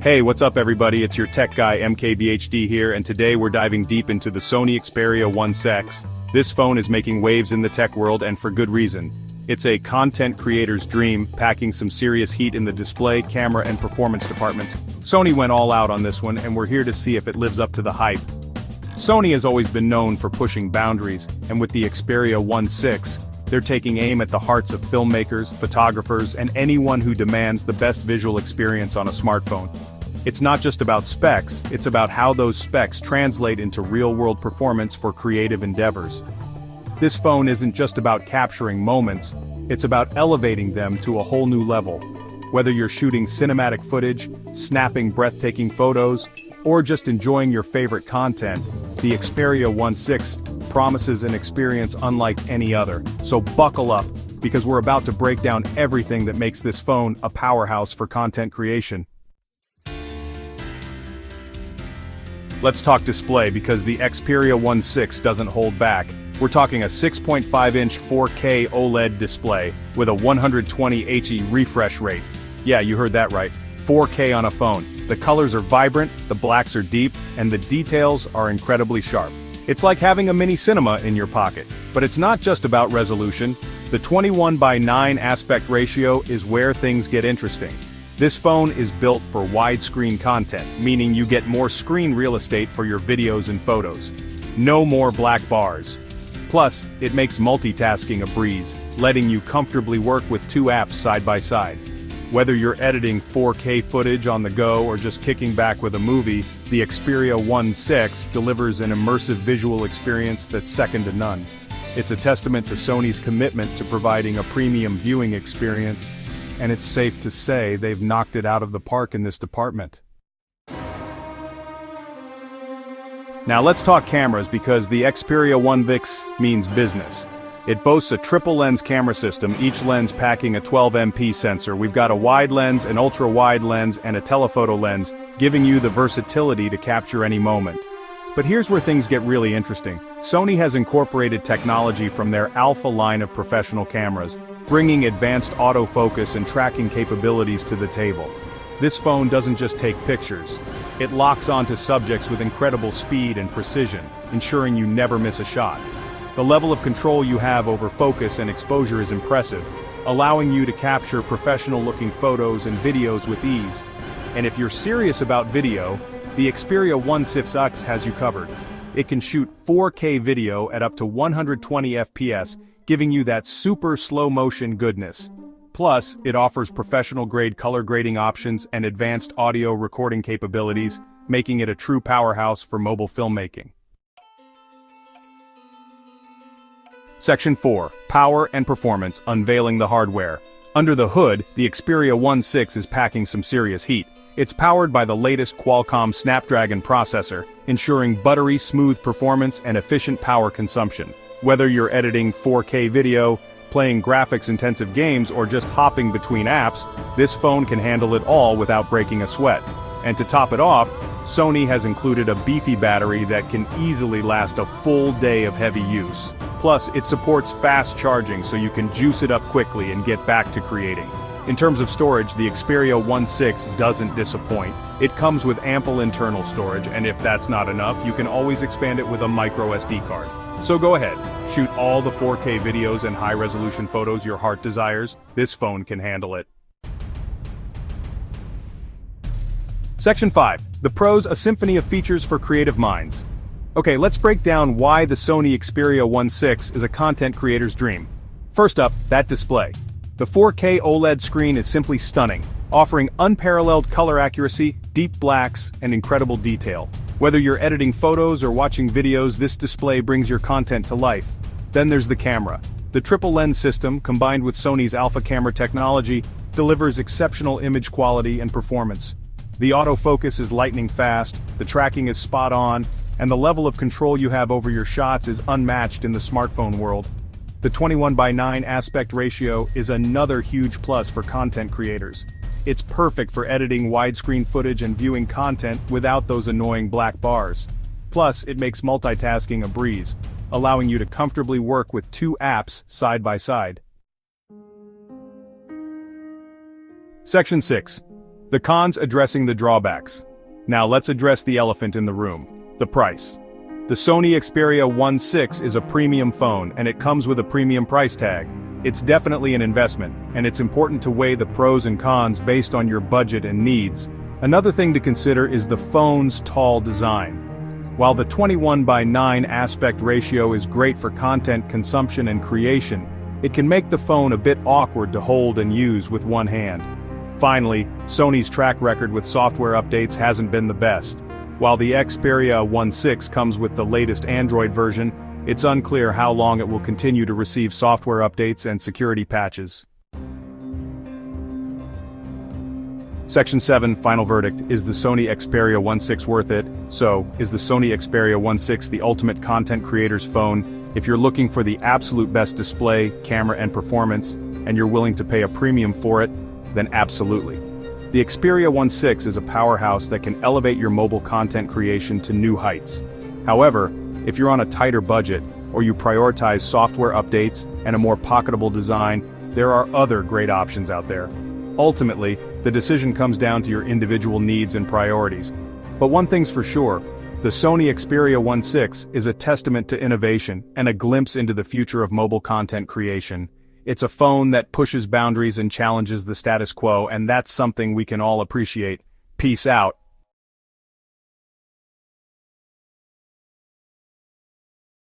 Hey, what's up everybody, it's your tech guy MKBHD here, and today we're diving deep into the Sony Xperia 1.6. This phone is making waves in the tech world, and for good reason. It's a content creator's dream, packing some serious heat in the display, camera, and performance departments. Sony went all out on this one, and we're here to see if it lives up to the hype. Sony has always been known for pushing boundaries, and with the Xperia 1.6, they're taking aim at the hearts of filmmakers, photographers, and anyone who demands the best visual experience on a smartphone. It's not just about specs, it's about how those specs translate into real-world performance for creative endeavors. This phone isn't just about capturing moments, it's about elevating them to a whole new level. Whether you're shooting cinematic footage, snapping breathtaking photos, or just enjoying your favorite content, the Xperia 1.6 promises an experience unlike any other. So buckle up, because we're about to break down everything that makes this phone a powerhouse for content creation. Let's talk display, because the Xperia 1.6 doesn't hold back. We're talking a 6.5-inch 4K OLED display with a 120 Hz refresh rate. Yeah, you heard that right. 4K on a phone. The colors are vibrant, the blacks are deep, and the details are incredibly sharp. It's like having a mini cinema in your pocket. But it's not just about resolution. The 21:9 aspect ratio is where things get interesting. This phone is built for widescreen content, meaning you get more screen real estate for your videos and photos. No more black bars. Plus, it makes multitasking a breeze, letting you comfortably work with two apps side by side. Whether you're editing 4K footage on the go or just kicking back with a movie, the Xperia 1.6 delivers an immersive visual experience that's second to none. It's a testament to Sony's commitment to providing a premium viewing experience, and it's safe to say they've knocked it out of the park in this department. Now let's talk cameras, because the Xperia 1.6 means business. It boasts a triple-lens camera system, each lens packing a 12MP sensor. We've got a wide lens, an ultra-wide lens, and a telephoto lens, giving you the versatility to capture any moment. But here's where things get really interesting. Sony has incorporated technology from their Alpha line of professional cameras, bringing advanced autofocus and tracking capabilities to the table. This phone doesn't just take pictures. It locks onto subjects with incredible speed and precision, ensuring you never miss a shot. The level of control you have over focus and exposure is impressive, allowing you to capture professional-looking photos and videos with ease. And if you're serious about video, the Xperia 1.6 has you covered. It can shoot 4K video at up to 120 FPS, giving you that super slow-motion goodness. Plus, it offers professional-grade color grading options and advanced audio recording capabilities, making it a true powerhouse for mobile filmmaking. Section 4. Power and Performance, Unveiling the Hardware. Under the hood, the Xperia 1.6 is packing some serious heat. It's powered by the latest Qualcomm Snapdragon processor, ensuring buttery smooth performance and efficient power consumption. Whether you're editing 4K video, playing graphics-intensive games, or just hopping between apps, this phone can handle it all without breaking a sweat. And to top it off, Sony has included a beefy battery that can easily last a full day of heavy use. Plus, it supports fast charging, so you can juice it up quickly and get back to creating. In terms of storage, the Xperia 1.6 doesn't disappoint. It comes with ample internal storage, and if that's not enough, you can always expand it with a micro SD card. So go ahead, shoot all the 4K videos and high-resolution photos your heart desires. This phone can handle it. Section 5. The Pros, a symphony of features for creative minds. Okay, let's break down why the Sony Xperia 1.6 is a content creator's dream. First up, that display. The 4K OLED screen is simply stunning, offering unparalleled color accuracy, deep blacks, and incredible detail. Whether you're editing photos or watching videos, this display brings your content to life. Then there's the camera. The triple lens system, combined with Sony's Alpha camera technology, delivers exceptional image quality and performance. The autofocus is lightning fast, the tracking is spot on, and the level of control you have over your shots is unmatched in the smartphone world. The 21:9 aspect ratio is another huge plus for content creators. It's perfect for editing widescreen footage and viewing content without those annoying black bars. Plus, it makes multitasking a breeze, allowing you to comfortably work with two apps side by side. Section 6. The cons addressing the drawbacks. Now let's address the elephant in the room, the price. The Sony Xperia 1.6 is a premium phone and it comes with a premium price tag. It's definitely an investment, and it's important to weigh the pros and cons based on your budget and needs. Another thing to consider is the phone's tall design. While the 21:9 aspect ratio is great for content consumption and creation, it can make the phone a bit awkward to hold and use with one hand. Finally, Sony's track record with software updates hasn't been the best. While the Xperia 1.6 comes with the latest Android version, it's unclear how long it will continue to receive software updates and security patches. Section 7, final verdict. Is the Sony Xperia 1.6 worth it? So, is the Sony Xperia 1.6 the ultimate content creator's phone? If you're looking for the absolute best display, camera and performance, and you're willing to pay a premium for it, then absolutely. The Xperia 1.6 is a powerhouse that can elevate your mobile content creation to new heights. However, if you're on a tighter budget, or you prioritize software updates and a more pocketable design, there are other great options out there. Ultimately, the decision comes down to your individual needs and priorities. But one thing's for sure, the Sony Xperia 1.6 is a testament to innovation and a glimpse into the future of mobile content creation. It's a phone that pushes boundaries and challenges the status quo, and that's something we can all appreciate. Peace out.